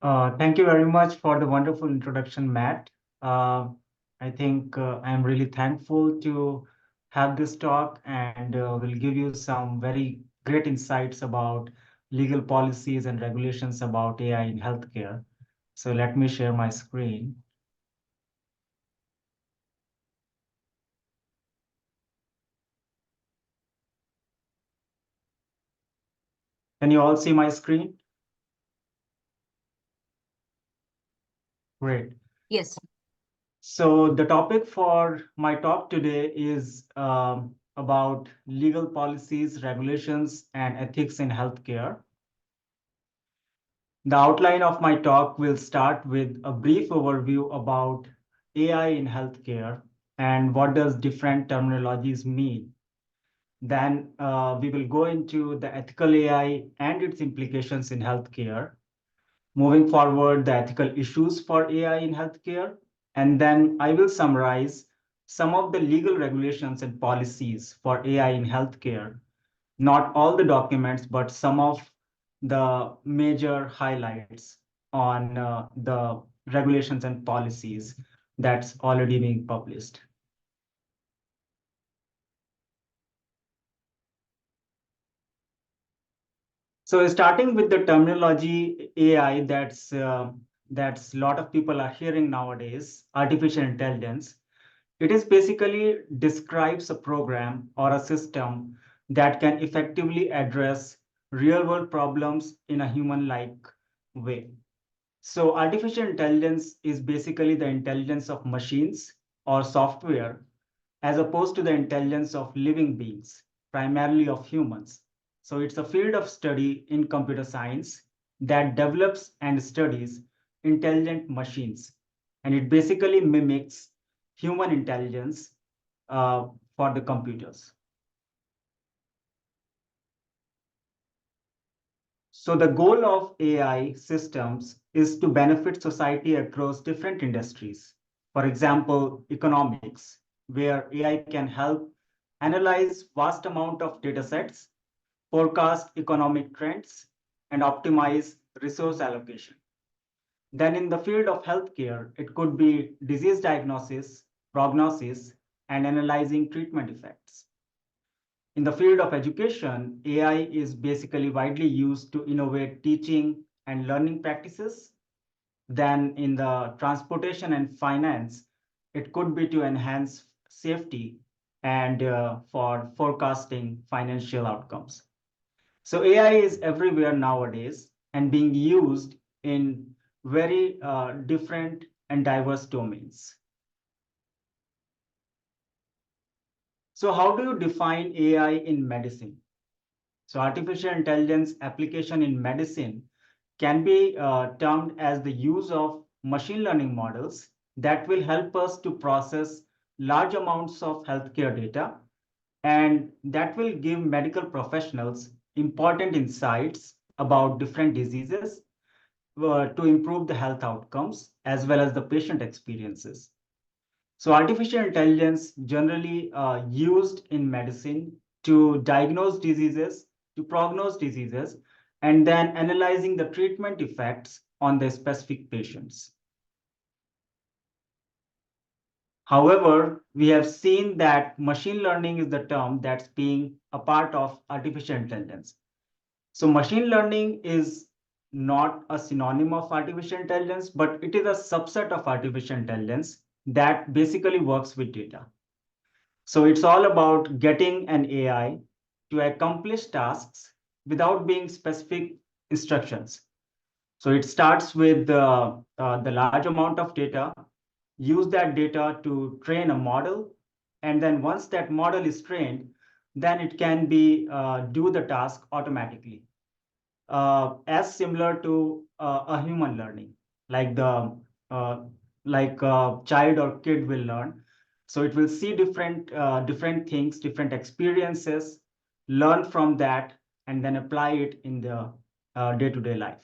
Thank you very much for the wonderful introduction, Matt. Uh, I think I'm really thankful to have this talk and will give you some very great insights about legal policies and regulations about AI in healthcare. So let me share my screen. Can you all see my screen? Great. Yes. So the topic for my talk today is about legal policies, regulations, and ethics in healthcare. The outline of my talk will start with a brief overview about AI in healthcare and what does different terminologies mean. Then we will go into the ethical AI and its implications in healthcare. Moving forward, the ethical issues for AI in healthcare. And then I will summarize some of the legal regulations and policies for AI in healthcare, not all the documents, but some of the major highlights on the regulations and policies that's already being published. So starting with the terminology AI, that's a lot of people are hearing nowadays, artificial intelligence. It is basically describes a program or a system that can effectively address real world problems in a human-like way. So artificial intelligence is basically the intelligence of machines or software as opposed to the intelligence of living beings, primarily of humans. So it's a field of study in computer science that develops and studies intelligent machines. And it basically mimics human intelligence uh, for the computers. So the goal of AI systems is to benefit society across different industries. For example, economics, where AI can help analyze vast amount of data sets, forecast economic trends, and optimize resource allocation. Then in the field of healthcare, it could be disease diagnosis, prognosis, and analyzing treatment effects. In the field of education, AI is basically widely used to innovate teaching and learning practices. Then in the transportation and finance, it could be to enhance safety and for forecasting financial outcomes. So AI is everywhere nowadays and being used in very different and diverse domains. So how do you define AI in medicine? So artificial intelligence application in medicine can be termed as the use of machine learning models that will help us to process large amounts of healthcare data, and that will give medical professionals important insights about different diseases to improve the health outcomes as well as the patient experiences. So artificial intelligence generally used in medicine to diagnose diseases, to prognose diseases, and then analyzing the treatment effects on the specific patients. However, we have seen that machine learning is the term that's being a part of artificial intelligence. So machine learning is not a synonym of artificial intelligence, but it is a subset of artificial intelligence that basically works with data. So it's all about getting an AI to accomplish tasks without being specific instructions. So it starts with the large amount of data, use that data to train a model, and then once that model is trained, then it can be do the task automatically, as similar to a human learning, like the uh, like a child or kid will learn. So it will see different things, different experiences, learn from that, and then apply it in the day-to-day life.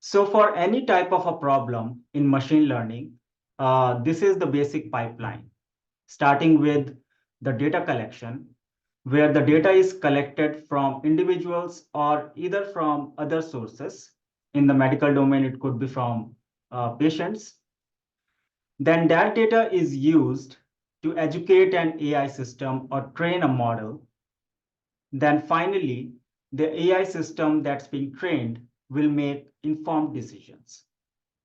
So for any type of a problem in machine learning, this is the basic pipeline, starting with the data collection. where the data is collected from individuals or either from other sources. In the medical domain, it could be from patients. Then that data is used to educate an AI system or train a model. Then finally, the AI system that's being trained will make informed decisions,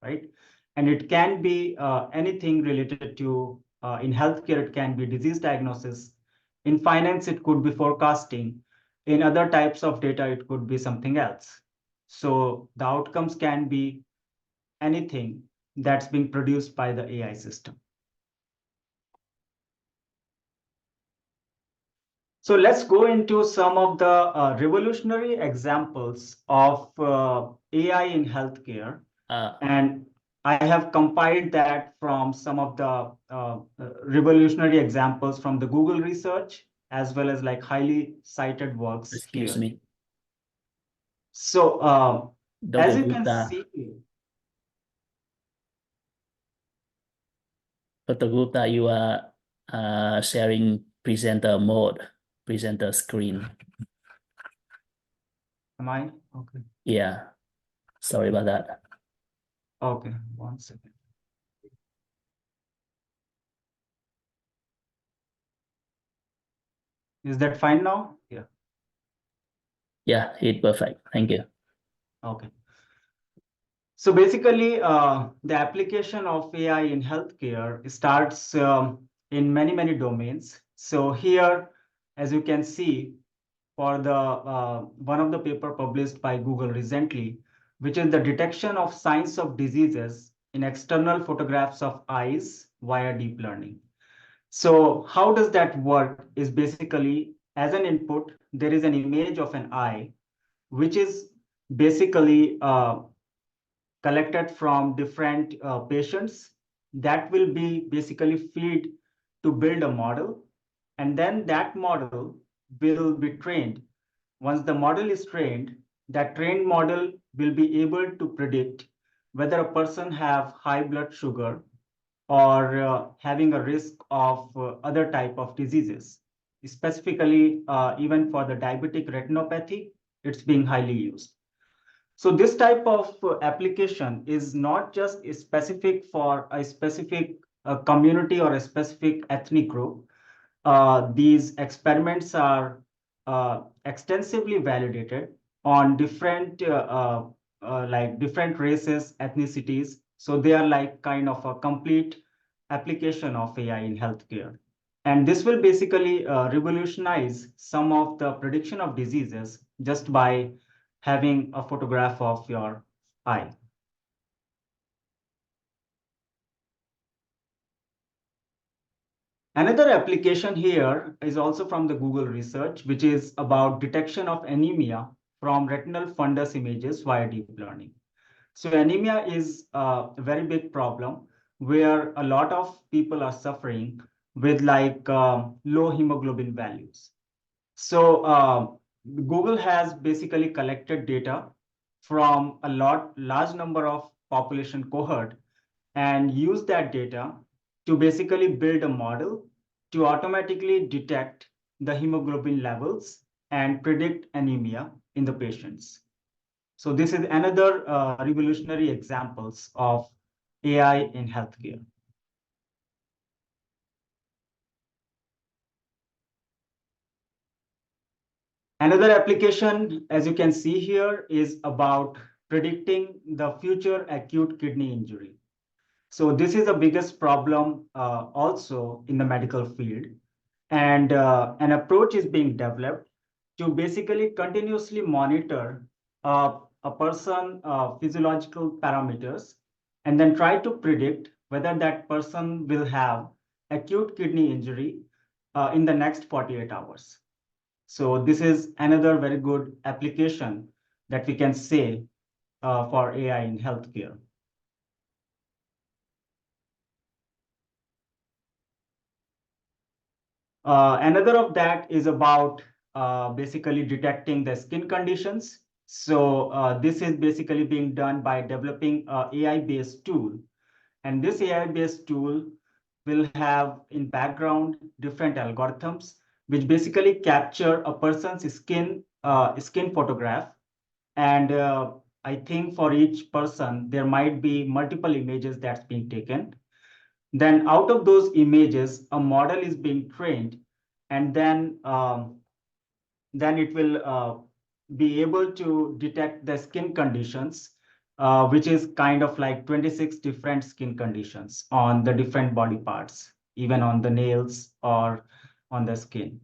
right? And it can be anything related to, in healthcare, it can be disease diagnosis. In finance, it could be forecasting. In other types of data, it could be something else. So the outcomes can be anything that's being produced by the AI system. So let's go into some of the revolutionary examples of AI in healthcare. And I have compiled that from some of the revolutionary examples from the Google research, as well as like highly cited works Excuse here. me. So as Dr. you can Gupta, see, Dr. Gupta, you are sharing presenter mode, presenter screen. am I? Okay. Yeah, sorry about that. Okay, 1 second. Is that fine now? Yeah. Yeah, it's perfect. Thank you. Okay. So basically, the application of AI in healthcare starts in many, many domains. So here, as you can see, for the one of the paper published by Google recently, which is the detection of signs of diseases in external photographs of eyes via deep learning. So how does that work is basically as an input, there is an image of an eye, which is basically collected from different patients that will be basically feed to build a model. And then that model will be trained. Once the model is trained, that trained model will be able to predict whether a person have high blood sugar or having a risk of other type of diseases. Specifically, even for the diabetic retinopathy, it's being highly used. So this type of application is not just specific for a specific community or a specific ethnic group. These experiments are extensively validated on different like different races, ethnicities. So they are like kind of a complete application of AI in healthcare. And this will basically revolutionize some of the prediction of diseases just by having a photograph of your eye. Another application here is also from the Google research, which is about detection of anemia from retinal fundus images via deep learning. So anemia is a very big problem where a lot of people are suffering with like low hemoglobin values. So Google has basically collected data from a large number of population cohort and use that data to basically build a model to automatically detect the hemoglobin levels and predict anemia in the patients. So this is another revolutionary examples of AI in healthcare. Another application, as you can see here, is about predicting the future acute kidney injury. So this is the biggest problem also in the medical field. And an approach is being developed to basically continuously monitor a person physiological parameters and then try to predict whether that person will have acute kidney injury in the next 48 hours. So this is another very good application that we can say for AI in healthcare. Another of that is about basically detecting the skin conditions. So this is basically being done by developing a AI-based tool. And this AI-based tool will have in background different algorithms which basically capture a person's skin photograph. And I think for each person, there might be multiple images that's being taken. Then out of those images, a model is being trained, and then it will be able to detect the skin conditions, which is kind of like 26 different skin conditions on the different body parts, even on the nails or on the skin.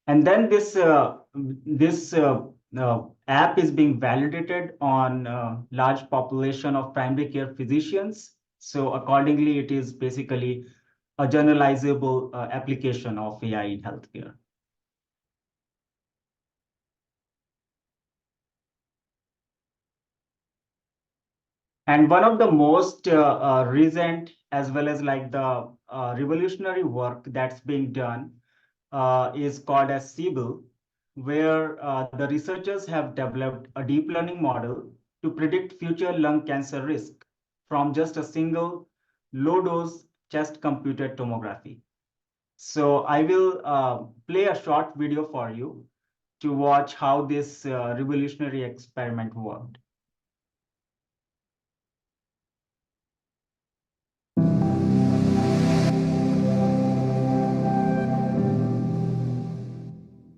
And then this app is being validated on large population of primary care physicians. So accordingly, it is basically a generalizable application of AI in healthcare. And one of the most recent, as well as like the revolutionary work that's being done is called as Sibyl, where the researchers have developed a deep learning model to predict future lung cancer risk from just a single low dose chest computed tomography. So I will play a short video for you to watch how this revolutionary experiment worked.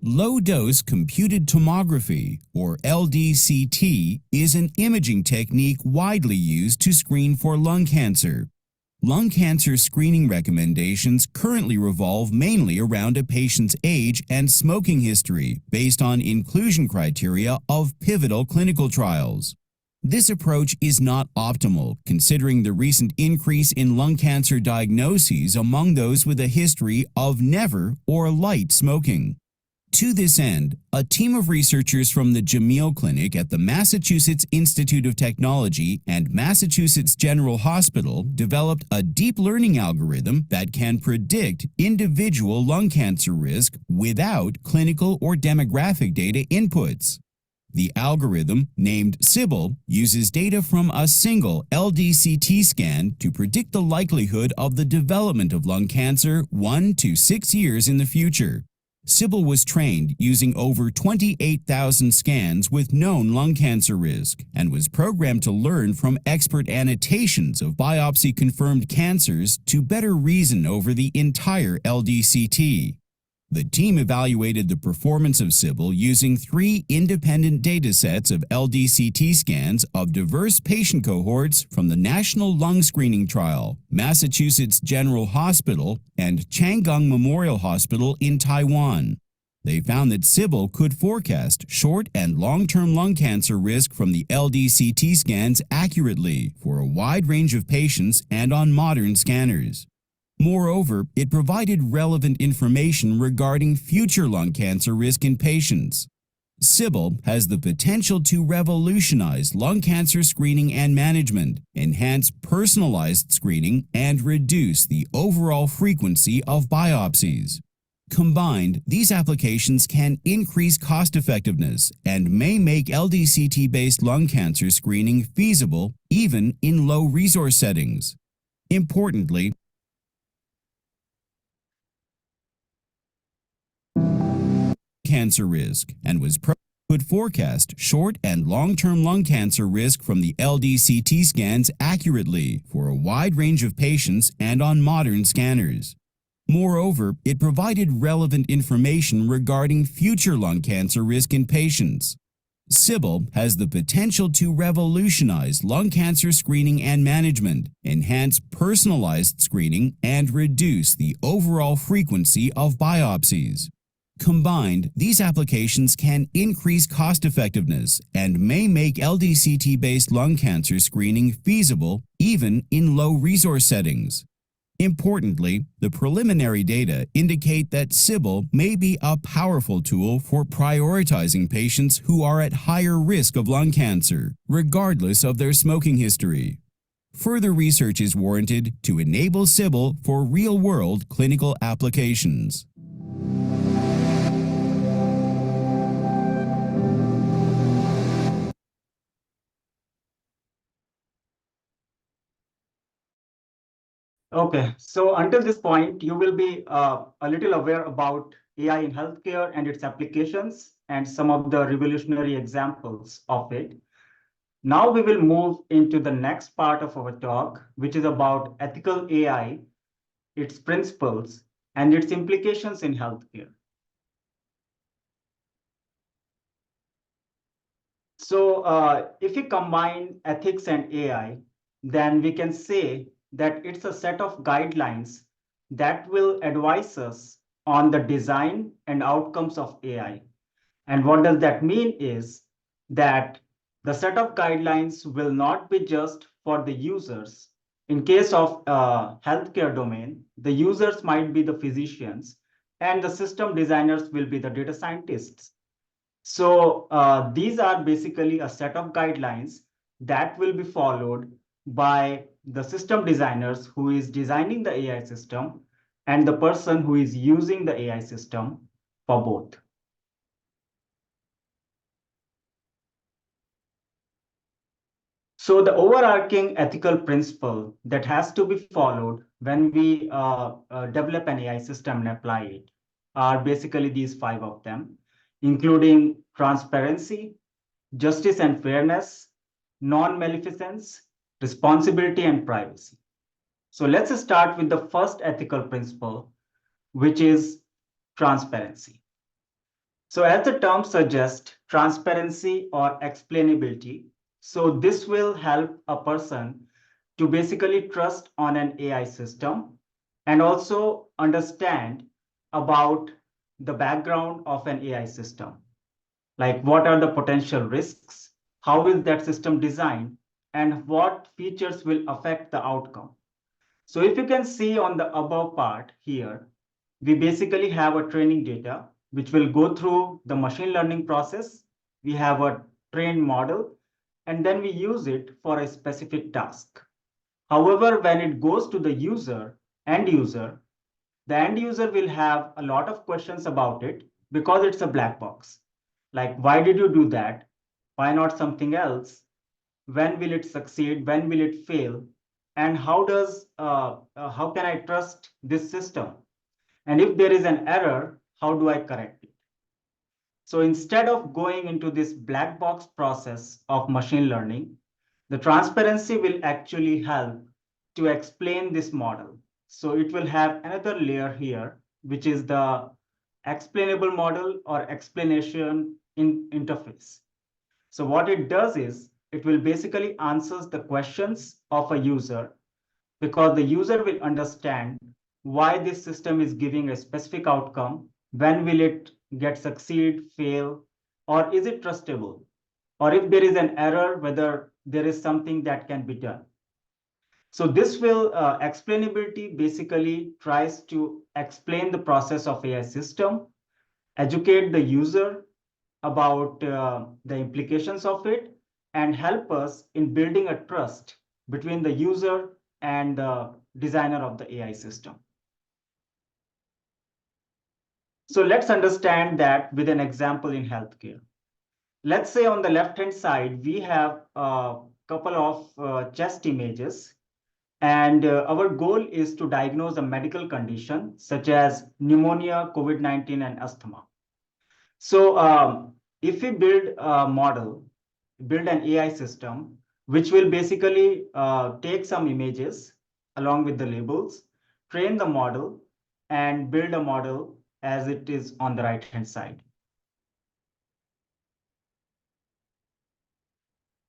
Low-dose computed tomography, or LDCT, is an imaging technique widely used to screen for lung cancer. Lung cancer screening recommendations currently revolve mainly around a patient's age and smoking history based on inclusion criteria of pivotal clinical trials. This approach is not optimal considering the recent increase in lung cancer diagnoses among those with a history of never or light smoking. To this end, a team of researchers from the Jameel Clinic at the Massachusetts Institute of Technology and Massachusetts General Hospital developed a deep learning algorithm that can predict individual lung cancer risk without clinical or demographic data inputs. The algorithm, named Sibyl, uses data from a single LDCT scan to predict the likelihood of the development of lung cancer 1 to 6 years in the future. Sibyl was trained using over 28,000 scans with known lung cancer risk and was programmed to learn from expert annotations of biopsy-confirmed cancers to better reason over the entire LDCT. The team evaluated the performance of Sibyl using 3 independent datasets of LDCT scans of diverse patient cohorts from the National Lung Screening Trial, Massachusetts General Hospital, and Changgung Memorial Hospital in Taiwan. They found that Sibyl could forecast short and long-term lung cancer risk from the LDCT scans accurately for a wide range of patients and on modern scanners. Moreover, it provided relevant information regarding future lung cancer risk in patients. Sibyl has the potential to revolutionize lung cancer screening and management, enhance personalized screening, and reduce the overall frequency of biopsies. Combined, these applications can increase cost-effectiveness and may make LDCT-based lung cancer screening feasible even in low-resource settings. Importantly, cancer risk and could forecast short and long-term lung cancer risk from the LDCT scans accurately for a wide range of patients and on modern scanners. Moreover, it provided relevant information regarding future lung cancer risk in patients. Sibyl has the potential to revolutionize lung cancer screening and management, enhance personalized screening, and reduce the overall frequency of biopsies. Combined, these applications can increase cost-effectiveness and may make LDCT-based lung cancer screening feasible even in low-resource settings. Importantly, the preliminary data indicate that Sibyl may be a powerful tool for prioritizing patients who are at higher risk of lung cancer, regardless of their smoking history. Further research is warranted to enable Sibyl for real-world clinical applications. Okay, so until this point, you will be a little aware about AI in healthcare and its applications, and some of the revolutionary examples of it. Now we will move into the next part of our talk, which is about ethical AI, its principles, and its implications in healthcare. So if we combine ethics and AI, then we can say that it's a set of guidelines that will advise us on the design and outcomes of AI. And what does that mean is that the set of guidelines will not be just for the users. In case of healthcare domain, the users might be the physicians and the system designers will be the data scientists. So these are basically a set of guidelines that will be followed by the system designers who is designing the AI system and the person who is using the AI system for both. So the overarching ethical principle that has to be followed when we develop an AI system and apply it are basically these 5 of them, including transparency, justice and fairness, non-maleficence, responsibility, and privacy. So let's start with the first ethical principle, which is transparency. So as the term suggests, transparency or explainability. So this will help a person to basically trust on an AI system and also understand about the background of an AI system. Like what are the potential risks? How is that system designed? And what features will affect the outcome? So if you can see on the above part here, we basically have a training data which will go through the machine learning process. We have a trained model, and then we use it for a specific task. However, when it goes to the end user, the end user will have a lot of questions about it because it's a black box. Like, why did you do that? Why not something else? When will it succeed? When will it fail? And how can I trust this system? And if there is an error, how do I correct it? So instead of going into this black box process of machine learning, the transparency will actually help to explain this model. So it will have another layer here, which is the explainable model or explanation interface. So what it does is it will basically answers the questions of a user because the user will understand why this system is giving a specific outcome, when will it get succeed, fail, or is it trustable? Or if there is an error, whether there is something that can be done. So this will explainability basically tries to explain the process of AI system, educate the user about the implications of it, and help us in building a trust between the user and the designer of the AI system. So let's understand that with an example in healthcare. Let's say on the left-hand side, we have a couple of chest images, and our goal is to diagnose a medical condition such as pneumonia, COVID-19, and asthma. So if we build a model, build an AI system, which will basically take some images along with the labels, train the model, and build a model as it is on the right-hand side.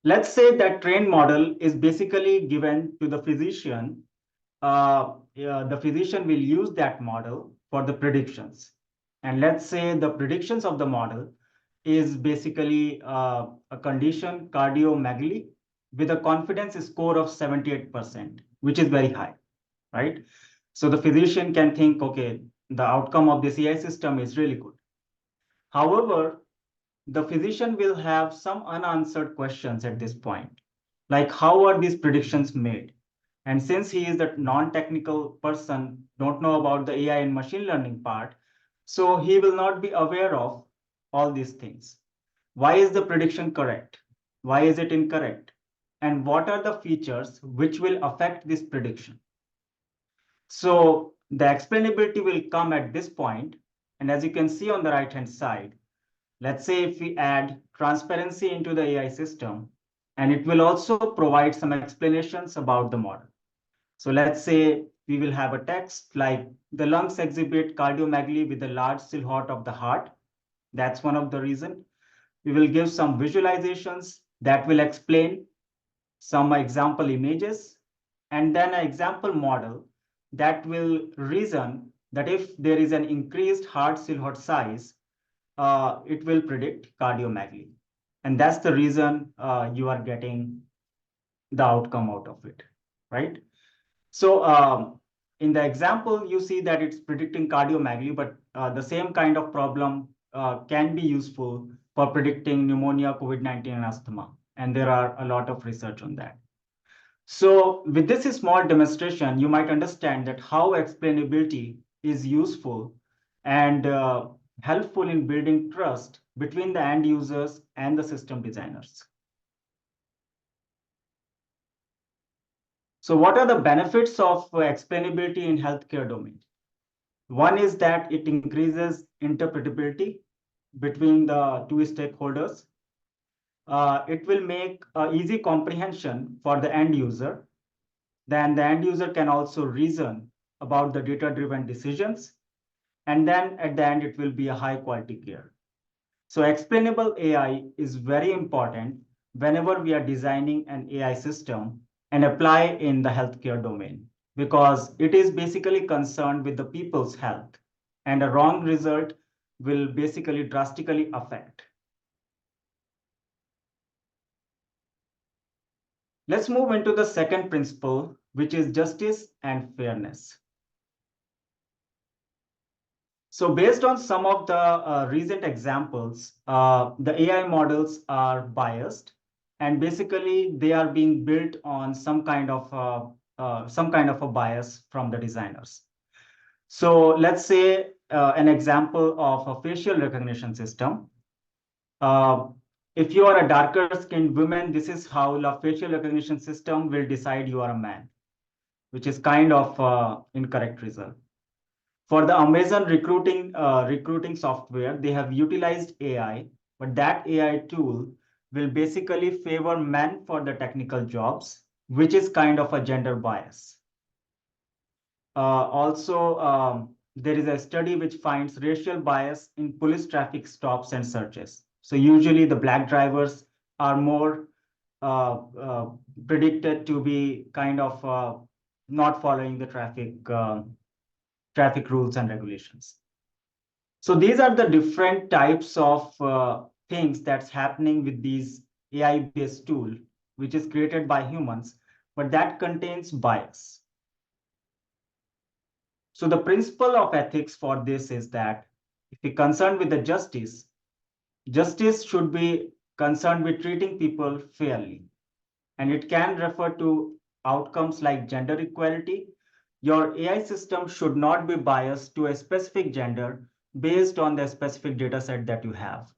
Let's say that trained model is basically given to the physician. The physician will use that model for the predictions. And let's say the predictions of the model is basically a condition, cardiomegaly, with a confidence score of 78%, which is very high, right? So the physician can think, okay, the outcome of this AI system is really good. However, the physician will have some unanswered questions at this point, like how are these predictions made? And since he is the non-technical person, don't know about the AI and machine learning part, so he will not be aware of all these things. Why is the prediction correct? Why is it incorrect? And what are the features which will affect this prediction? So the explainability will come at this point, And as you can see on the right-hand side, let's say if we add transparency into the AI system, and it will also provide some explanations about the model. So let's say we will have a text like the lungs exhibit cardiomegaly with a large silhouette of the heart. That's one of the reasons. We will give some visualizations that will explain some example images, and then an example model that will reason that if there is an increased heart silhouette size, it will predict cardiomegaly. And that's the reason you are getting the outcome out of it, right? So in the example, you see that it's predicting cardiomegaly, but the same kind of problem can be useful for predicting pneumonia, COVID-19, and asthma. And there are a lot of research on that. So with this small demonstration, you might understand that how explainability is useful and helpful in building trust between the end users and the system designers. So what are the benefits of explainability in healthcare domain? One is that it increases interpretability between the two stakeholders. It will make easy comprehension for the end user. Then the end user can also reason about the data-driven decisions. And then at the end, it will be a high quality care. So explainable AI is very important whenever we are designing an AI system and apply in the healthcare domain, because it is basically concerned with the people's health, and a wrong result will basically drastically affect. Let's move into the second principle, which is justice and fairness. So based on some of the recent examples, the AI models are biased, and basically they are being built on some kind of a bias from the designers. So let's say an example of a facial recognition system. If you are a darker skinned woman, this is how the facial recognition system will decide you are a man, which is kind of incorrect result. For the Amazon recruiting software, they have utilized AI, but that AI tool will basically favor men for the technical jobs, which is kind of a gender bias. Also, there is a study which finds racial bias in police traffic stops and searches. So usually the black drivers are more predicted to be kind of not following the traffic rules and regulations. So these are the different types of things that's happening with these AI-based tool, which is created by humans, but that contains bias. So the principle of ethics for this is that if we're concerned with the justice should be concerned with treating people fairly. And it can refer to outcomes like gender equality. Your AI system should not be biased to a specific gender based on the specific data set that you have,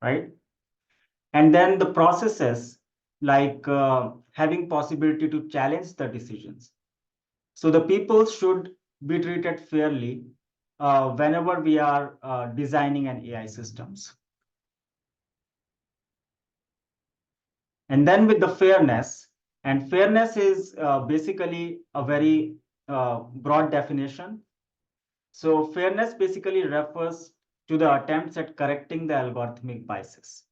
right? And then the processes like having possibility to challenge the decisions. So the people should be treated fairly whenever we are designing an AI systems. And then with the fairness, and fairness is basically a very broad definition. So fairness basically refers to the attempts at correcting the algorithmic biases.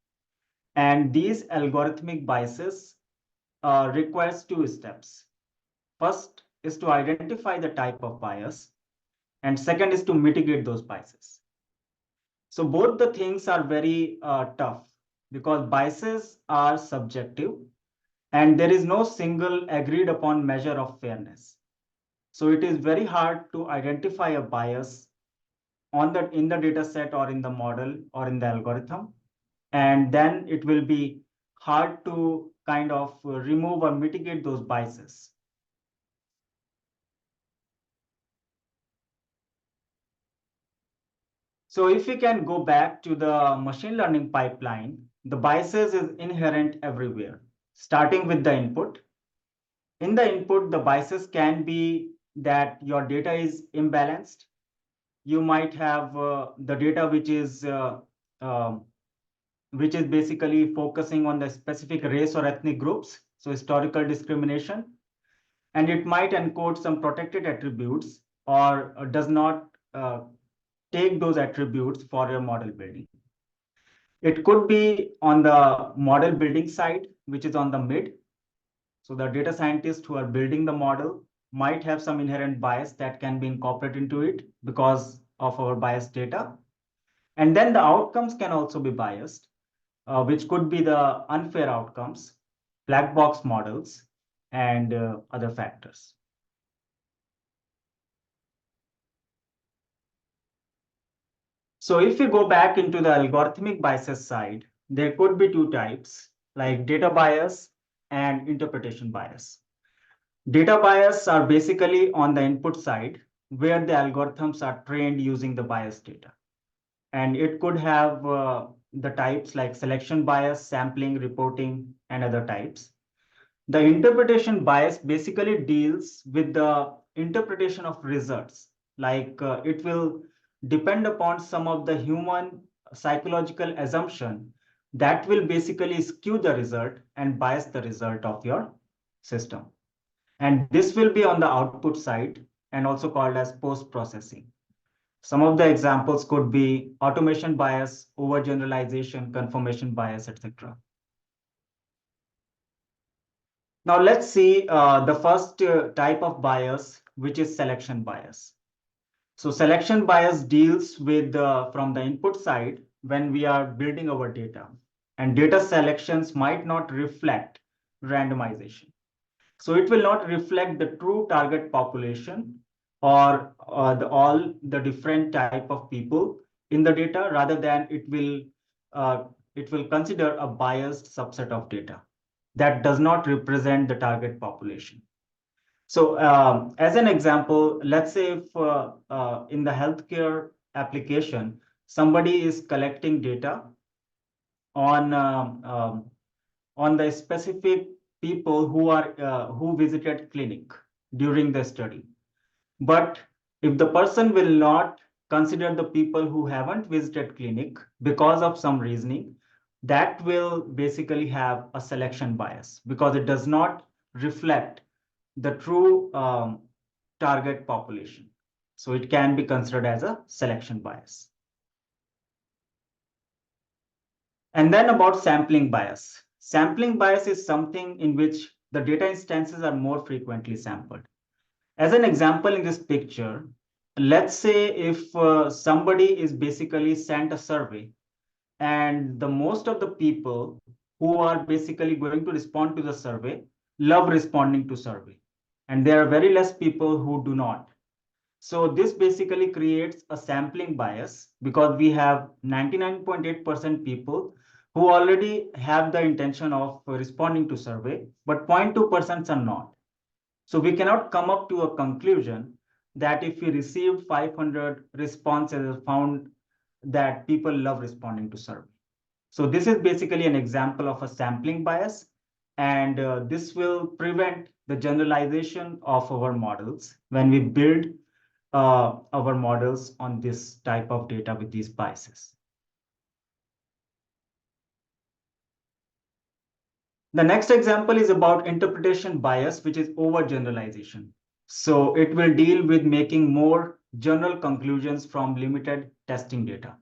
And these algorithmic biases requires two steps. First is to identify the type of bias, and second is to mitigate those biases. So both the things are very tough because biases are subjective and there is no single agreed upon measure of fairness. So it is very hard to identify a bias in the data set or in the model or in the algorithm. And then it will be hard to kind of remove or mitigate those biases. So if we can go back to the machine learning pipeline, the biases is inherent everywhere, starting with the input. In the input, the biases can be that your data is imbalanced, you might have the data which is basically focusing on the specific race or ethnic groups, so historical discrimination, and it might encode some protected attributes or does not take those attributes for your model building. It could be on the model building side, which is on the mid. So the data scientists who are building the model might have some inherent bias that can be incorporated into it because of our biased data. And then the outcomes can also be biased, which could be the unfair outcomes, black box models, and other factors. So if we go back into the algorithmic biases side, there could be two types, like data bias and interpretation bias. Data bias are basically on the input side, where the algorithms are trained using the biased data. And it could have the types like selection bias, sampling, reporting, and other types. The interpretation bias basically deals with the interpretation of results, like it will depend upon some of the human psychological assumption that will basically skew the result and bias the result of your system. And this will be on the output side and also called as post-processing. Some of the examples could be automation bias, overgeneralization, confirmation bias, etc. Now let's see the first type of bias, which is selection bias. So selection bias deals with from the input side when we are building our data, and data selections might not reflect randomization. So it will not reflect the true target population or all the different type of people in the data, rather than it will consider a biased subset of data that does not represent the target population. So as an example, let's say if in the healthcare application, somebody is collecting data on on the specific people who visited clinic during the study. But if the person will not consider the people who haven't visited clinic because of some reasoning, that will basically have a selection bias because it does not reflect the true target population. So it can be considered as a selection bias. And then about sampling bias. Sampling bias is something in which the data instances are more frequently sampled. As an example in this picture, let's say if somebody is basically sent a survey and the most of the people who are basically going to respond to the survey love responding to survey, and there are very less people who do not. So this basically creates a sampling bias because we have 99.8% people who already have the intention of responding to survey, but 0.2% are not. So we cannot come up to a conclusion that if we received 500 responses, found that people love responding to survey. So this is basically an example of a sampling bias, and this will prevent the generalization of our models when we build our models on this type of data with these biases. The next example is about interpretation bias, which is overgeneralization. So it will deal with making more general conclusions from limited testing data.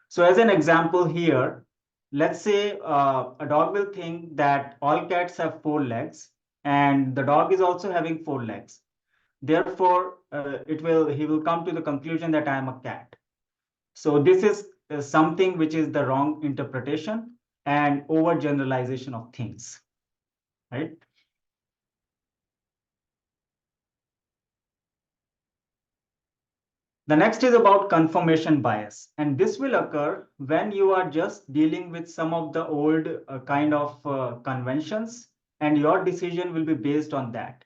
So as an example here, let's say a dog will think that all cats have 4 legs, and the dog is also having 4 legs. Therefore, he will come to the conclusion that I am a cat. So this is something which is the wrong interpretation and overgeneralization of things, right? The next is about confirmation bias, and this will occur when you are just dealing with some of the old kind of conventions, and your decision will be based on that.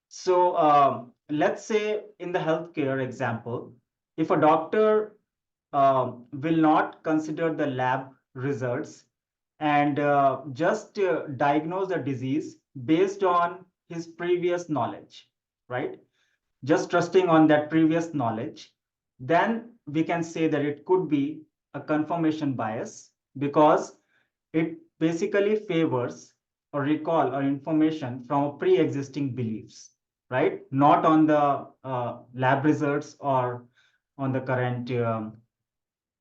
So let's say in the healthcare example, if a doctor will not consider the lab results and just diagnose a disease based on his previous knowledge, right? Just trusting on that previous knowledge, then we can say that it could be a confirmation bias because it basically favors or recall or information from pre-existing beliefs, right? Not on the lab results or on the current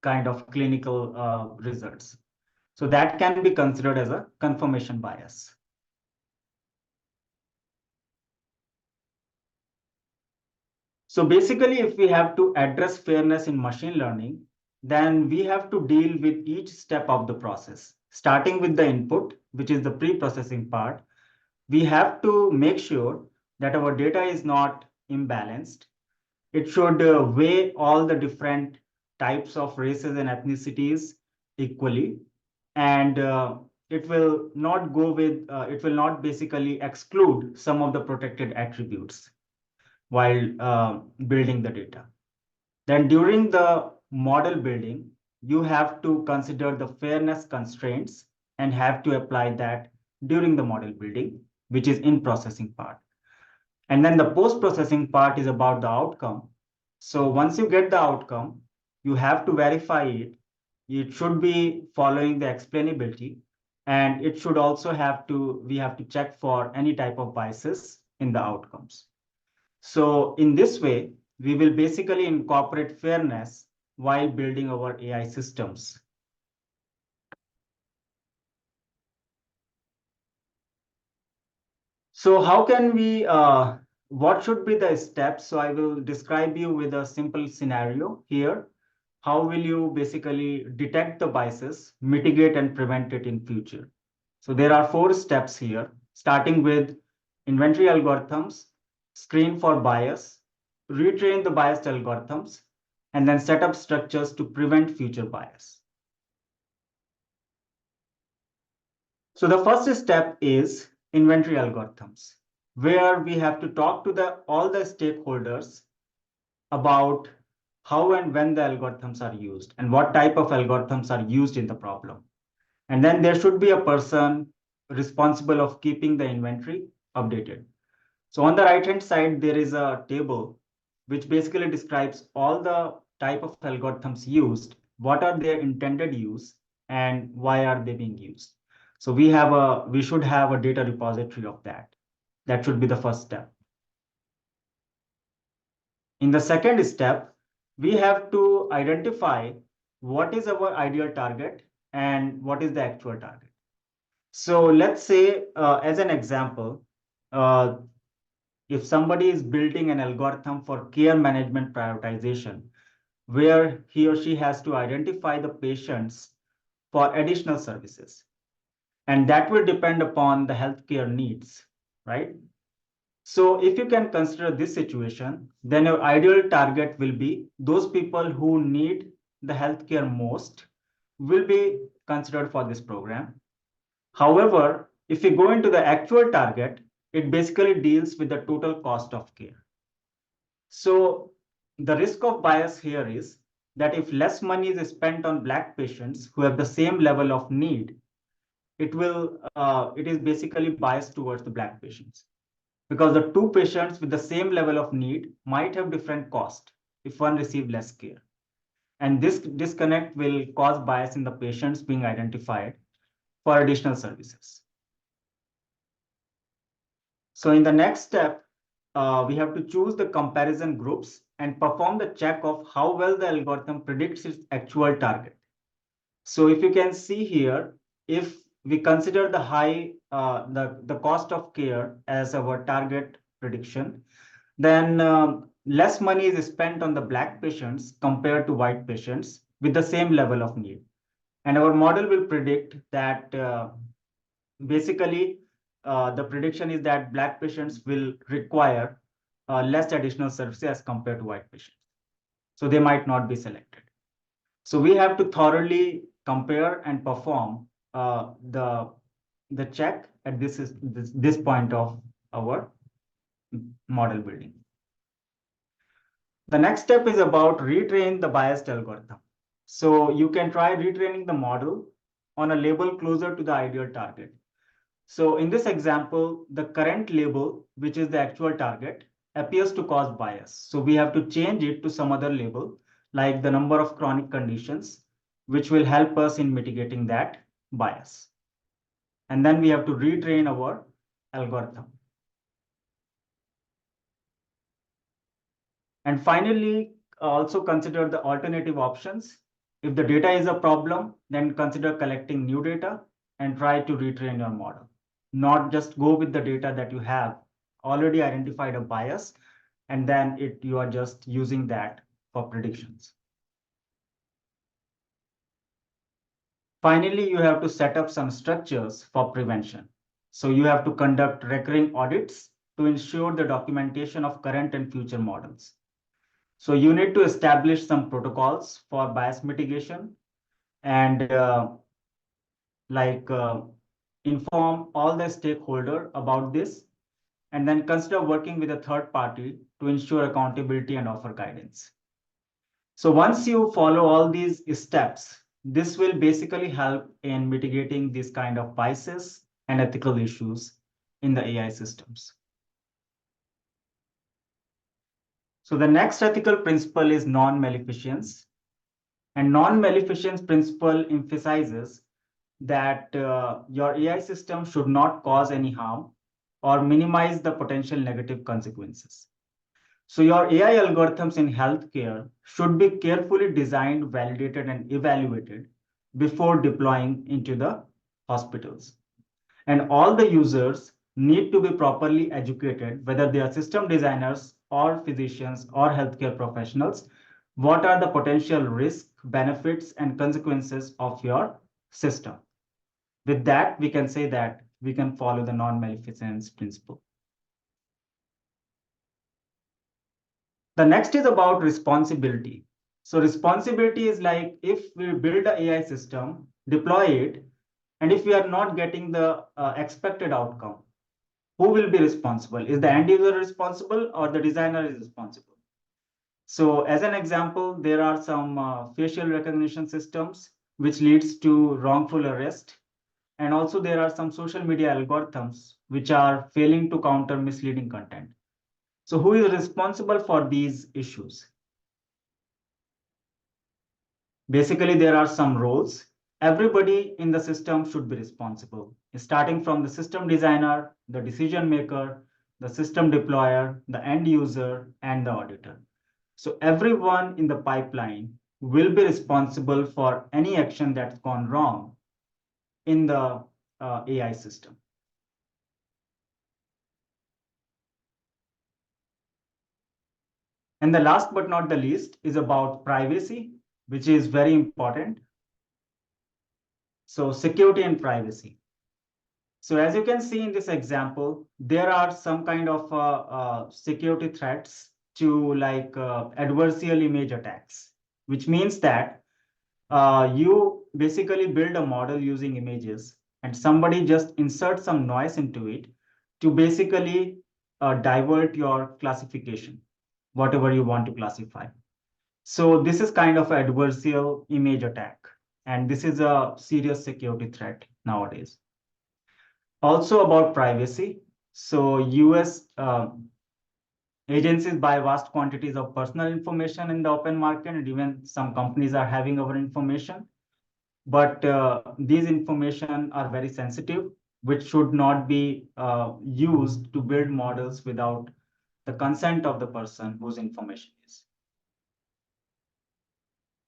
kind of clinical results. So that can be considered as a confirmation bias. So basically, if we have to address fairness in machine learning, then we have to deal with each step of the process, starting with the input, which is the pre-processing part. We have to make sure that our data is not imbalanced. It should weigh all the different types of races and ethnicities equally. And it will not go with, it will not basically exclude some of the protected attributes while building the data. Then during the model building, you have to consider the fairness constraints and have to apply that during the model building, which is in processing part. And then the post-processing part is about the outcome. So once you get the outcome, you have to verify it. It should be following the explainability, and it should also we have to check for any type of biases in the outcomes. So in this way, we will basically incorporate fairness while building our AI systems. So how can we, what should be the steps? So I will describe you with a simple scenario here. How will you basically detect the biases, mitigate and prevent it in future? So there are 4 steps here, starting with inventory algorithms, screen for bias, retrain the biased algorithms, and then set up structures to prevent future bias. So the first step is inventory algorithms, where we have to talk to all the stakeholders about how and when the algorithms are used and what type of algorithms are used in the problem. And then there should be a person responsible of keeping the inventory updated. So on the right-hand side, there is a table which basically describes all the type of algorithms used, what are their intended use, and why are they being used. So we should have a data repository of that. That should be the first step. In the second step, we have to identify what is our ideal target and what is the actual target. So let's say, as an example, uh, if somebody is building an algorithm for care management prioritization, where he or she has to identify the patients for additional services, and that will depend upon the healthcare needs, right? So if you can consider this situation, then your ideal target will be those people who need the healthcare most will be considered for this program. However, if you go into the actual target, it basically deals with the total cost of care. So the risk of bias here is that if less money is spent on Black patients who have the same level of need, it is basically biased towards the Black patients, because the 2 patients with the same level of need might have different cost if one received less care. And this disconnect will cause bias in the patients being identified for additional services. So in the next step, we have to choose the comparison groups and perform the check of how well the algorithm predicts its actual target. So if you can see here, if we consider the cost of care as our target prediction, then less money is spent on the Black patients compared to white patients with the same level of need. And our model will predict that basically the prediction is that Black patients will require less additional services as compared to white patients. So they might not be selected. So we have to thoroughly compare and perform the check at this point of our model building. The next step is about retrain the biased algorithm. So you can try retraining the model on a label closer to the ideal target. So in this example, the current label, which is the actual target, appears to cause bias. So we have to change it to some other label like the number of chronic conditions, which will help us in mitigating that bias. And then we have to retrain our algorithm. And finally, also consider the alternative options. If the data is a problem, then consider collecting new data and try to retrain your model. Not just go with the data that you have already identified a bias, and then you are just using that for predictions. Finally, you have to set up some structures for prevention. So you have to conduct recurring audits to ensure the documentation of current and future models. So you need to establish some protocols for bias mitigation and inform all the stakeholder about this, and then consider working with a third party to ensure accountability and offer guidance. So once you follow all these steps, this will basically help in mitigating these kind of biases and ethical issues in the AI systems. So the next ethical principle is non-maleficence. And non-maleficence principle emphasizes that your AI system should not cause any harm or minimize the potential negative consequences. So your AI algorithms in healthcare should be carefully designed, validated, and evaluated before deploying into the hospitals. And all the users need to be properly educated, whether they are system designers or physicians or healthcare professionals, what are the potential risks, benefits, and consequences of your system. With that, we can say that we can follow the non-maleficence principle. The next is about responsibility. So responsibility is like if we build an AI system, deploy it, and if we are not getting the expected outcome, who will be responsible? Is the end user responsible or the designer is responsible? So as an example, there are some facial recognition systems which leads to wrongful arrest. And also there are some social media algorithms which are failing to counter misleading content. So who is responsible for these issues? Basically, there are some roles. Everybody in the system should be responsible, starting from the system designer, the decision maker, the system deployer, the end user, and the auditor. So everyone in the pipeline will be responsible for any action that's gone wrong in the AI system. And the last but not the least is about privacy, which is very important. So security and privacy. So as you can see in this example, there are some kind of security threats to adversarial image attacks, which means that you basically build a model using images and somebody just inserts some noise into it to basically divert your classification, whatever you want to classify. So this is kind of an adversarial image attack, and this is a serious security threat nowadays. Also about privacy. So US agencies buy vast quantities of personal information in the open market, and even some companies are having our information. But these information are very sensitive, which should not be used to build models without the consent of the person whose information is.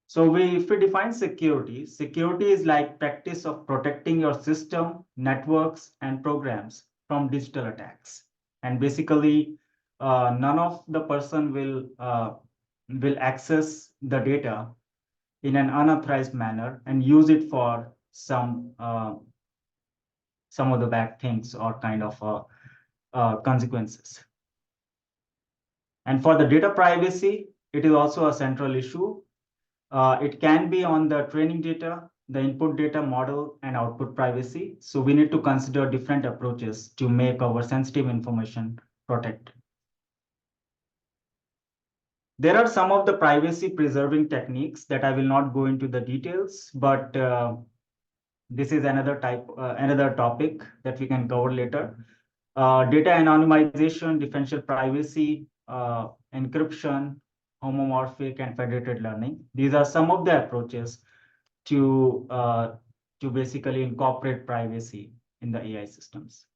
So if we define security, security is like practice of protecting your system, networks, and programs from digital attacks. And basically, none of the person will access the data in an unauthorized manner and use it for some of the bad things or kind of consequences. And for the data privacy, it is also a central issue. It can be on the training data, the input data model, and output privacy. So we need to consider different approaches to make our sensitive information protected. There are some of the privacy preserving techniques that I will not go into the details, but this is another topic that we can cover later. Data anonymization, differential privacy, encryption, homomorphic, and federated learning. These are some of the approaches to basically incorporate privacy in the AI systems.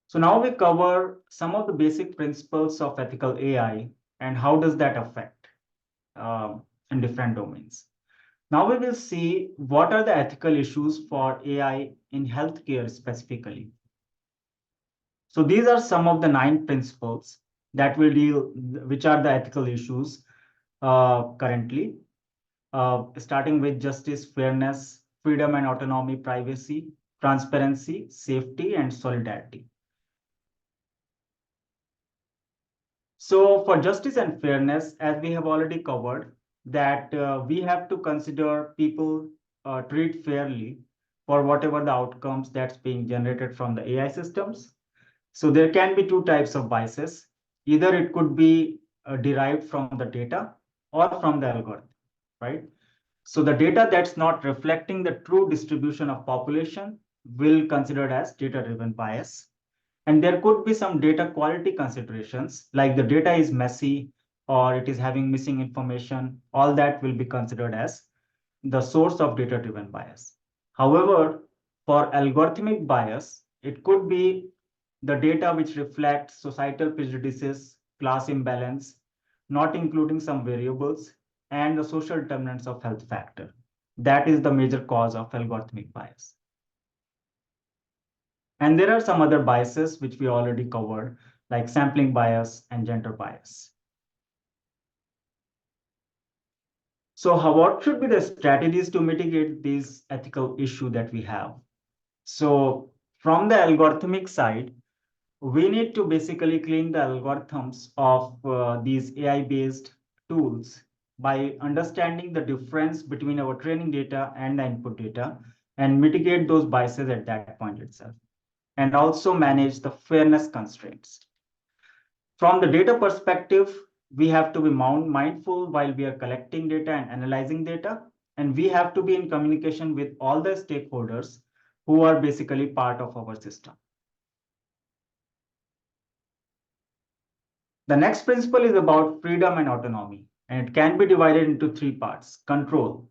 So now we cover some of the basic principles of ethical AI and how does that affect in different domains. Now we will see what are the ethical issues for AI in healthcare specifically. So these are some of the 9 principles that will deal, which are the ethical issues currently, starting with justice, fairness, freedom and autonomy, privacy, transparency, safety, and solidarity. So for justice and fairness, as we have already covered, that we have to consider people treat fairly for whatever the outcomes that's being generated from the AI systems. So there can be 2 types of biases. Either it could be derived from the data or from the algorithm, right? So the data that's not reflecting the true distribution of population will considered as data-driven bias. And there could be some data quality considerations, like the data is messy or it is having missing information. All that will be considered as the source of data-driven bias. However, for algorithmic bias, it could be the data which reflects societal prejudices, class imbalance, not including some variables, and the social determinants of health factor. That is the major cause of algorithmic bias. And there are some other biases which we already covered, like sampling bias and gender bias. So what should be the strategies to mitigate these ethical issue that we have? So from the algorithmic side, we need to basically clean the algorithms of these AI-based tools by understanding the difference between our training data and the input data and mitigate those biases at that point itself, and also manage the fairness constraints. From the data perspective, we have to be mindful while we are collecting data and analyzing data, and we have to be in communication with all the stakeholders who are basically part of our system. The next principle is about freedom and autonomy, and it can be divided into 3 parts. Control.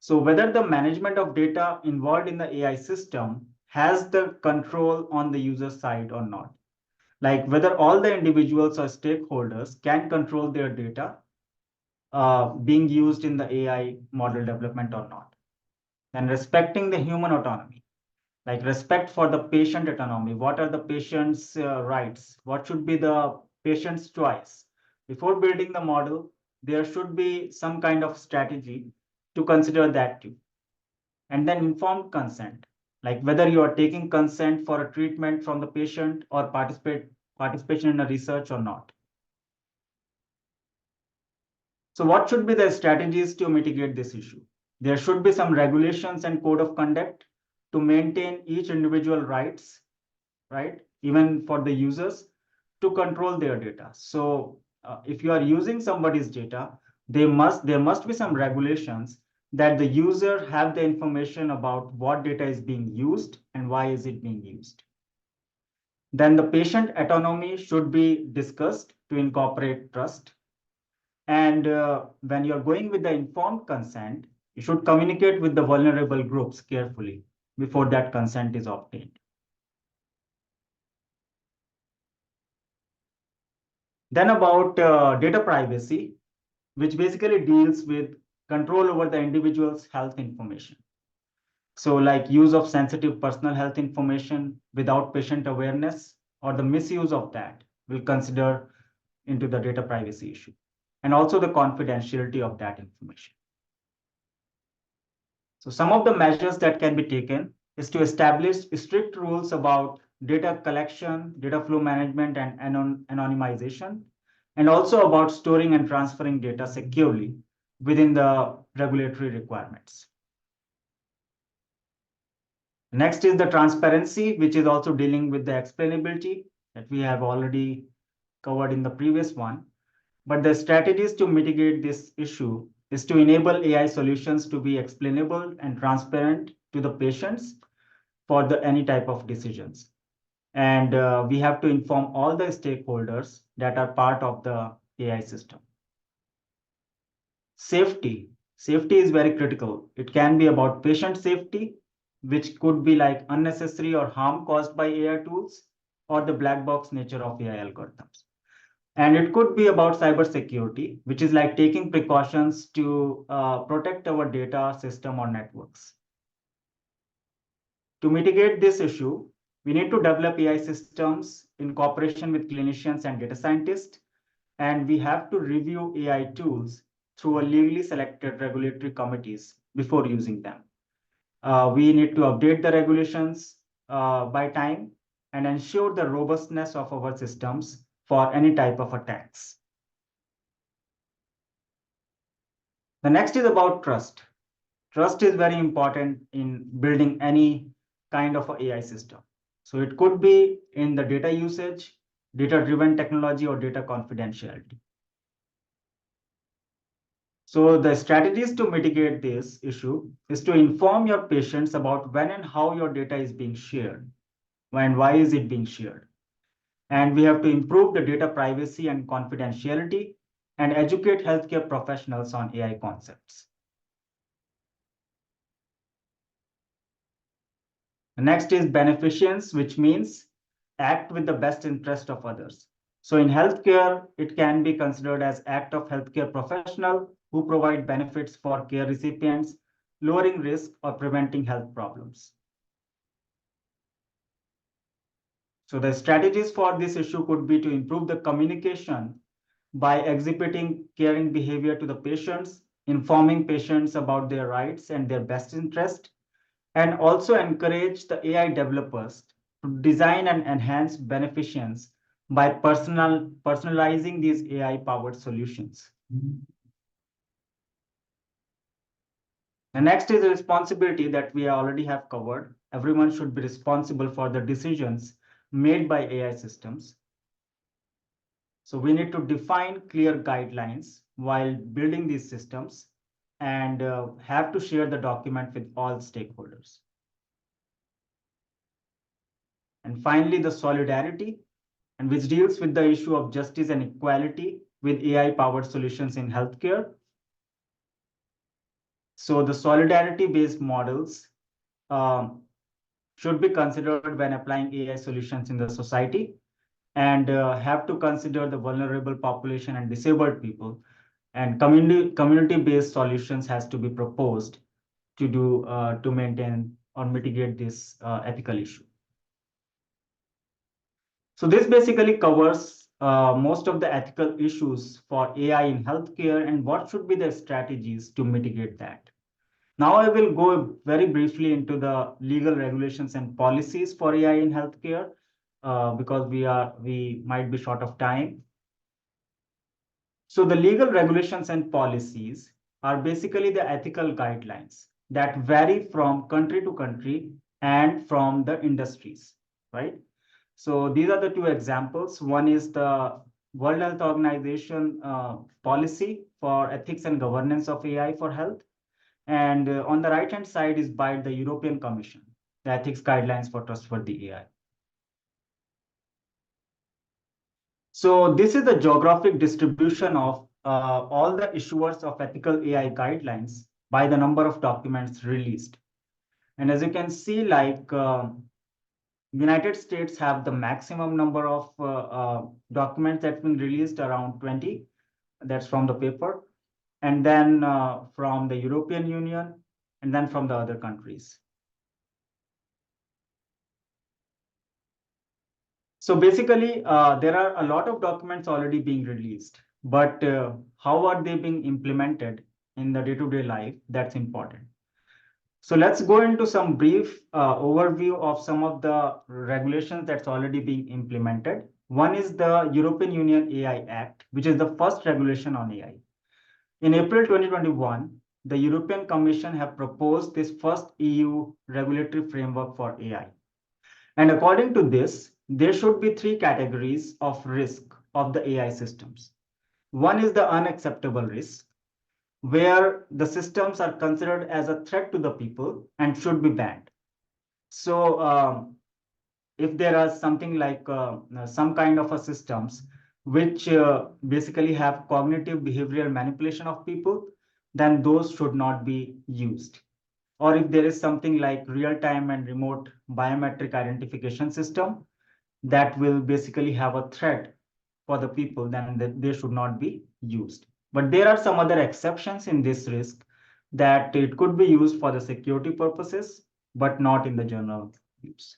So whether the management of data involved in the AI system has the control on the user side or not. Like whether all the individuals or stakeholders can control their data being used in the AI model development or not. And respecting the human autonomy, like respect for the patient autonomy. What are the patient's rights? What should be the patient's choice? Before building the model, there should be some kind of strategy to consider that too. And then informed consent, like whether you are taking consent for a treatment from the patient or participation in a research or not. So what should be the strategies to mitigate this issue? There should be some regulations and code of conduct to maintain each individual rights, right? Even for the users to control their data. So if you are using somebody's data, there must be some regulations that the user have the information about what data is being used and why is it being used. Then the patient autonomy should be discussed to incorporate trust. And when you're going with the informed consent, you should communicate with the vulnerable groups carefully before that consent is obtained. Then about data privacy, which basically deals with control over the individual's health information. So like use of sensitive personal health information without patient awareness or the misuse of that will consider into the data privacy issue, and also the confidentiality of that information. So some of the measures that can be taken is to establish strict rules about data collection, data flow management, and anonymization, and also about storing and transferring data securely within the regulatory requirements. Next is the transparency, which is also dealing with the explainability that we have already covered in the previous one. But the strategies to mitigate this issue is to enable AI solutions to be explainable and transparent to the patients for any type of decisions. And we have to inform all the stakeholders that are part of the AI system. Safety. Safety is very critical. It can be about patient safety, which could be like unnecessary or harm caused by AI tools, or the black box nature of AI algorithms. And it could be about cybersecurity, which is like taking precautions to protect our data system or networks. To mitigate this issue, we need to develop AI systems in cooperation with clinicians and data scientists, and we have to review AI tools through a legally selected regulatory committees before using them. We need to update the regulations by time and ensure the robustness of our systems for any type of attacks. The next is about trust. Trust is very important in building any kind of AI system. So it could be in the data usage, data-driven technology, or data confidentiality. So the strategies to mitigate this issue is to inform your patients about when and how your data is being shared, and why is it being shared. And we have to improve the data privacy and confidentiality and educate healthcare professionals on AI concepts. The next is beneficence, which means act with the best interest of others. So in healthcare, it can be considered as act of healthcare professional who provide benefits for care recipients, lowering risk or preventing health problems. So the strategies for this issue could be to improve the communication by exhibiting caring behavior to the patients, informing patients about their rights and their best interest, and also encourage the AI developers to design and enhance beneficence by personalizing these AI-powered solutions. The next is the responsibility that we already have covered. Everyone should be responsible for the decisions made by AI systems. So we need to define clear guidelines while building these systems and have to share the document with all stakeholders. And finally, the solidarity, and which deals with the issue of justice and equality with AI-powered solutions in healthcare. So the solidarity-based models should be considered when applying AI solutions in the society, and have to consider the vulnerable population and disabled people. And community-based solutions has to be proposed to maintain or mitigate this ethical issue. So this basically covers most of the ethical issues for AI in healthcare and what should be the strategies to mitigate that. Now I will go very briefly into the legal regulations and policies for AI in healthcare because we might be short of time. So the legal regulations and policies are basically the ethical guidelines that vary from country to country and from the industries, right? So these are the two examples. One is the World Health Organization policy for ethics and governance of AI for health. And on the right-hand side is by the European Commission, the ethics guidelines for trustworthy AI. So this is the geographic distribution of all the issuers of ethical AI guidelines by the number of documents released. And as you can see, like United States have the maximum number of documents that's been released, around 20. That's from the paper. And then from the European Union, and then from the other countries. So basically, there are a lot of documents already being released, but how are they being implemented in the day-to-day life? That's important. So let's go into some brief overview of some of the regulations that's already being implemented. One is the European Union AI Act, which is the first regulation on AI. In April 2021, the European Commission have proposed this first EU regulatory framework for AI. And according to this, there should be three categories of risk of the AI systems. One is the unacceptable risk, where the systems are considered as a threat to the people and should be banned. So if there are something like some kind of a systems which basically have cognitive behavioral manipulation of people, then those should not be used. Or if there is something like real-time and remote biometric identification system that will basically have a threat for the people, then they should not be used. But there are some other exceptions in this risk that it could be used for the security purposes, but not in the general use.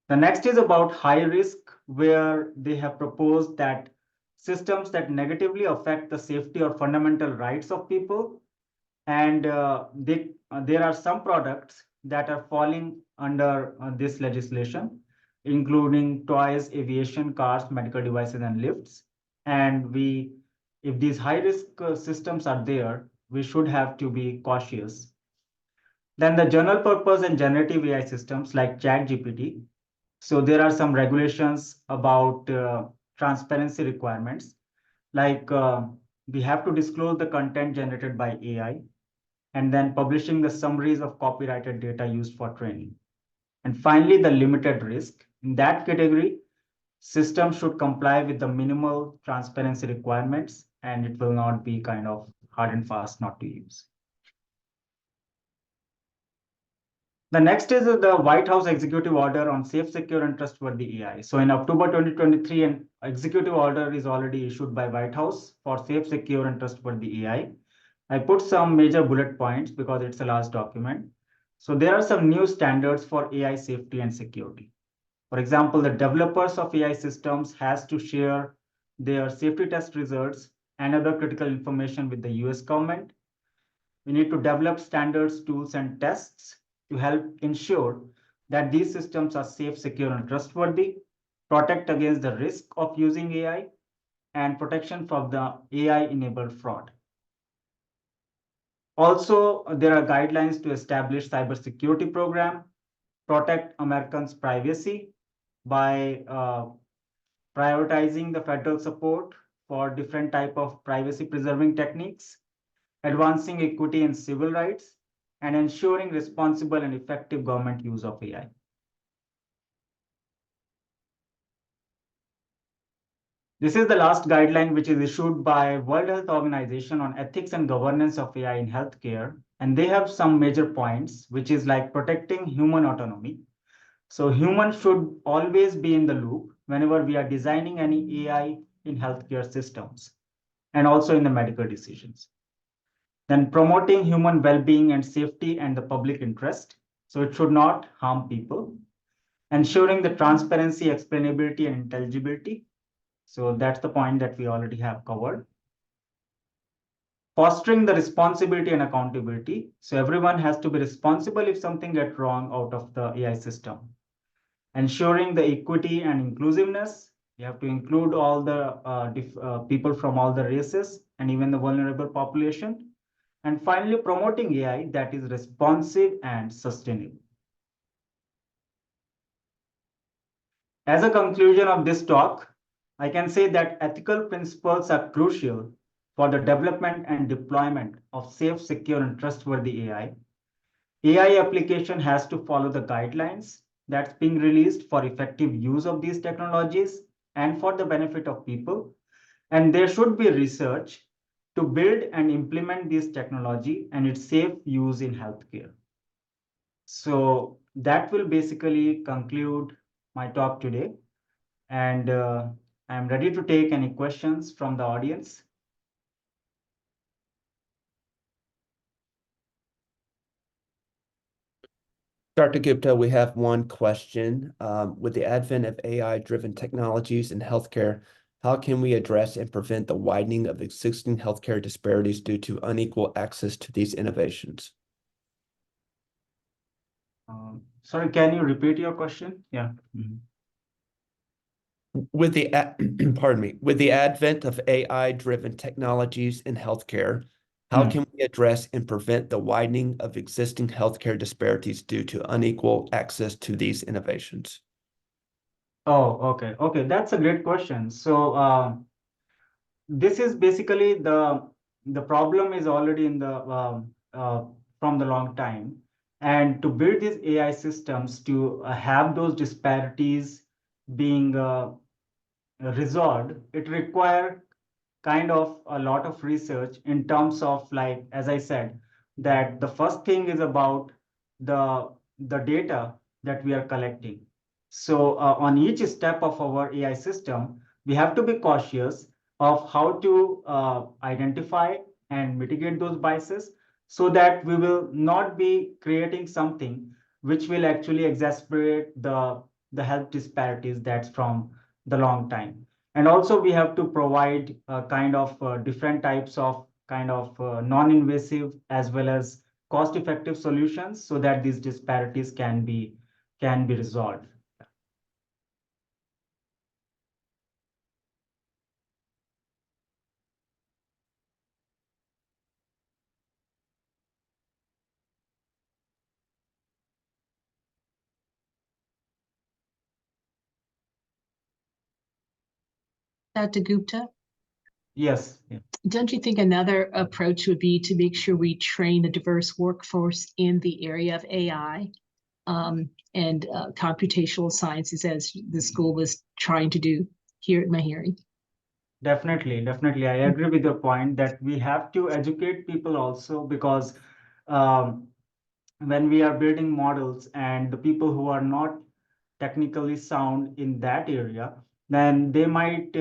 The next is about high risk, where they have proposed that systems that negatively affect the safety or fundamental rights of people, and there are some products that are falling under this legislation, including toys, aviation, cars, medical devices, and lifts. And if these high risk systems are there, we should have to be cautious. Then the general purpose and generative AI systems like ChatGPT. So there are some regulations about transparency requirements, like we have to disclose the content generated by AI, and then publishing the summaries of copyrighted data used for training. And finally, the limited risk. In that category, systems should comply with the minimal transparency requirements, and it will not be kind of hard and fast not to use. The next is the White House Executive Order on Safe, Secure, and Trustworthy AI. So in October 2023, an executive order is already issued by White House for safe, secure, and trustworthy AI. I put some major bullet points because it's a large document. So there are some new standards for AI safety and security. For example, the developers of AI systems has to share their safety test results and other critical information with the US government. We need to develop standards, tools, and tests to help ensure that these systems are safe, secure, and trustworthy, protect against the risk of using AI, and protection from the AI-enabled fraud. Also, there are guidelines to establish cybersecurity program, protect Americans' privacy by prioritizing the federal support for different type of privacy preserving techniques, advancing equity and civil rights, and ensuring responsible and effective government use of AI. This is the last guideline which is issued by World Health Organization on ethics and governance of AI in healthcare. And they have some major points, which is like protecting human autonomy. So humans should always be in the loop whenever we are designing any AI in healthcare systems and also in the medical decisions. Then promoting human well-being and safety and the public interest. So it should not harm people. Ensuring the transparency, explainability, and intelligibility. So that's the point that we already have covered. Fostering the responsibility and accountability. So everyone has to be responsible if something gets wrong out of the AI system. Ensuring the equity and inclusiveness. You have to include all the people from all the races and even the vulnerable population. And finally, promoting AI that is responsive and sustainable. As a conclusion of this talk, I can say that ethical principles are crucial for the development and deployment of safe, secure, and trustworthy AI. AI application has to follow the guidelines that's being released for effective use of these technologies and for the benefit of people. And there should be research to build and implement this technology and its safe use in healthcare. So that will basically conclude my talk today. And I'm ready to take any questions from the audience. Dr. Gupta, we have one question. With the advent of AI-driven technologies in healthcare, how can we address and prevent the widening of existing healthcare disparities due to unequal access to these innovations? Sorry, can you repeat your question? Yeah. Mm-hmm. With the pardon me, with the advent of AI-driven technologies in healthcare, how can we address and prevent the widening of existing healthcare disparities due to unequal access to these innovations? Oh, okay. Okay, that's a great question. So this is basically the problem is already in the from the long time. And to build these AI systems to have those disparities being resolved, it requires kind of a lot of research in terms of, like, as I said, that the first thing is about the the data that we are collecting. So on each step of our AI system, we have to be cautious of how to identify and mitigate those biases so that we will not be creating something which will actually exacerbate the health disparities that's from the long time. And also we have to provide kind of different types of kind of non-invasive as well as cost-effective solutions so that these disparities can be resolved. Dr. Gupta, Yes. Yeah. don't you think another approach would be to make sure we train a diverse workforce in the area of AI and computational sciences, as the school was trying to do here at Mahiri? Definitely, definitely. I agree with your point that we have to educate people also, because um, when we are building models and the people who are not technically sound in that area, then there might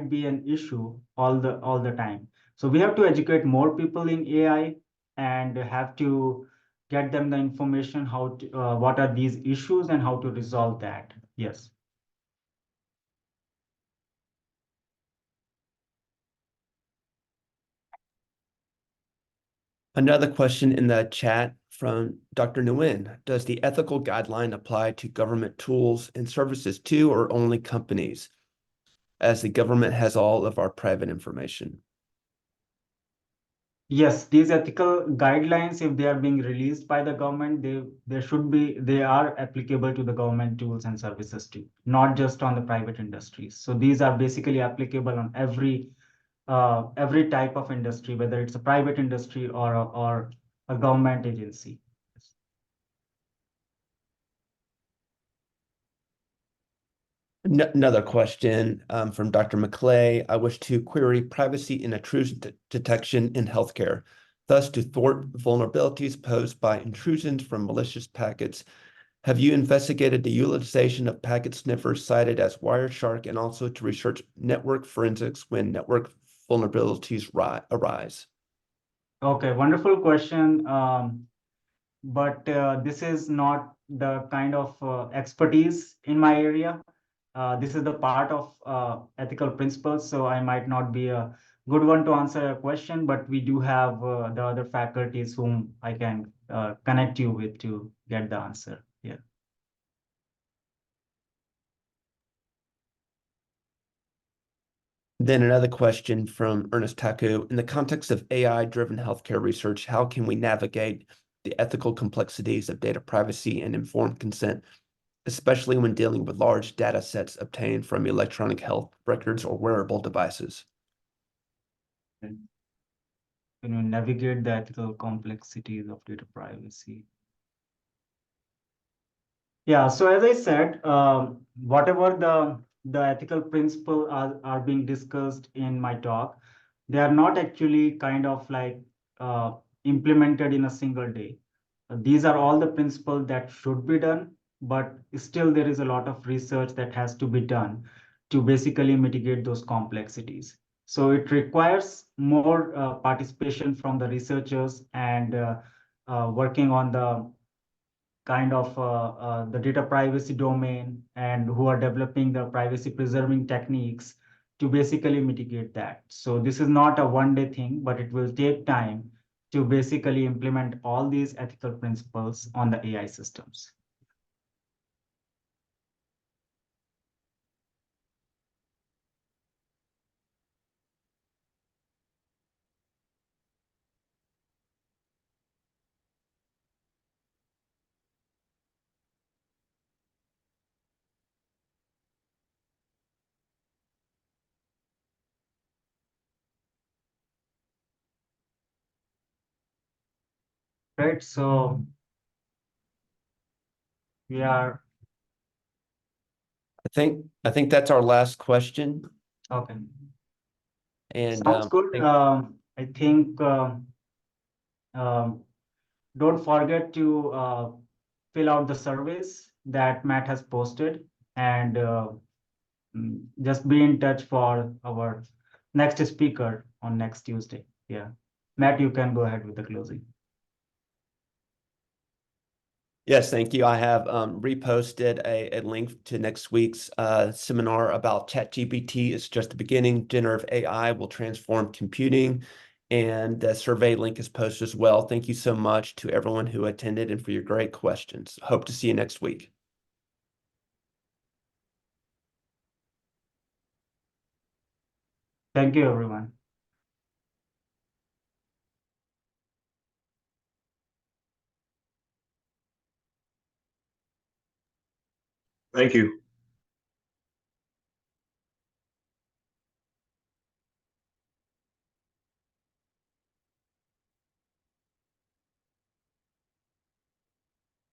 be an issue all the time. So we have to educate more people in AI and have to get them the information how to what are these issues and how to resolve that. Yes. Another question in the chat from Dr. Nguyen. Does the ethical guideline apply to government tools and services too, or only companies, as the government has all of our private information? Yes, these ethical guidelines, if they are being released by the government, they are applicable to the government tools and services too, not just on the private industries. So these are basically applicable on every type of industry, whether it's a private industry or a government agency. Another question from Dr. McClay. I wish to query privacy and intrusion detection in healthcare, thus to thwart vulnerabilities posed by intrusions from malicious packets. Have you investigated the utilization of packet sniffers cited as Wireshark, and also to research network forensics when network vulnerabilities arise? Okay, wonderful question. But this is not the kind of expertise in my area. This is the part of ethical principles, so I might not be a good one to answer your question, but we do have the other faculties whom I can connect you with to get the answer. Yeah. Then another question from Ernest Taku. In the context of AI-driven healthcare research, how can we navigate the ethical complexities of data privacy and informed consent, especially when dealing with large data sets obtained from electronic health records or wearable devices? Navigate the ethical complexities of data privacy. Yeah, so as I said, whatever the ethical principles are being discussed in my talk, they are not actually kind of like implemented in a single day. These are all the principles that should be done, but still there is a lot of research that has to be done to basically mitigate those complexities. So it requires more participation from the researchers and working on the kind of the data privacy domain and who are developing the privacy preserving techniques to basically mitigate that. So this is not a one-day thing, but it will take time to basically implement all these ethical principles on the AI systems. Right. So we are I think that's our last question. okay. And Sounds good. I think um, don't forget to fill out the surveys that Matt has posted, and just be in touch for our next speaker on next Tuesday. Yeah. Matt, you can go ahead with the closing. yes, thank you. I have reposted a link to next week's seminar about ChatGPT. It's just the beginning. Generative AI will transform computing, and the survey link is posted as well. Thank you so much to everyone who attended and for your great questions. Hope to see you next week. Thank you, everyone. Thank you.